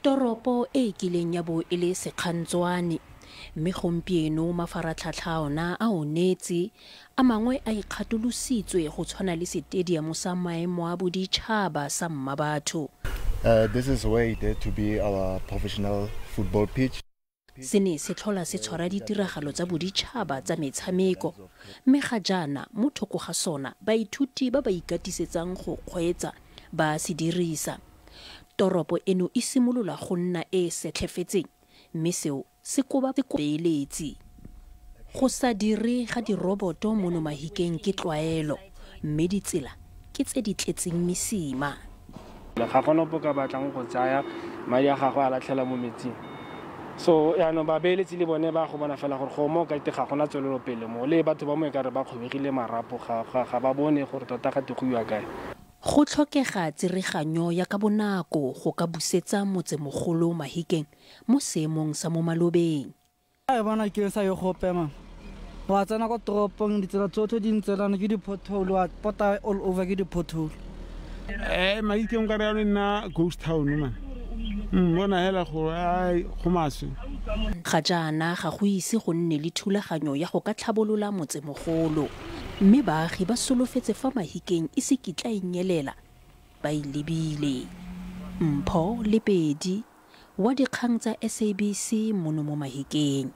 Toropo e kileng ya bo e le sekgantswane, mme gompieno mafaratlhatlha ona a o netse a mangwe a ikgatolositswe go tshwana le stadium sa maemo a boditšhaba sa Mmabatho. This is where it had to be our professional football pitch. Se ne se tlhola se tshwara ditiragalo tsa boditšhaba tsa metshameko, mme ga jaana mo thoko ga sona baithuti ba ba ikatisetsang go kgweetsa ba se dirisa. Toropo eno e simolola go nna e setlhefetseng, mme seo se koba beeletsi. Go sa dire ga diroboto mo Mahikeng ke tlwaelo, mme ditsela ke tse di tletseng mesima. Ga gona ope ka batlang go tsaya madi a gagwe a latlhela mo metsing. So yaanong babeeletsi le bone ba go bona fela gore go mo ka ite ga gona tswelelopele mo le batho ba mo e kare ba kgobegile marapo ga ba bone gore tota ga te go iwa kae. Go tlhokega tsereganyo ya ka bonako go ka busetsa motsemogolo Mahikeng mo seemong sa mo malobeng. A bona ke sa yo go pema. Wa tsena go toropong ditsela tsotlhe di ntselana ke di-pothole wa pota all over ke di-pothole. Mahikeng ka re nna ghost town man. Bona hela go maswe. Ga jaana ga go ise go nne le thulaganyo ya go ka tlhabolola motsemogolo, mme baagi ba solofetse fa Mahikeng e se kitla inyelela ba ilebile. Mpho Lepedi wa dikgang tsa SABC mo Mahikeng.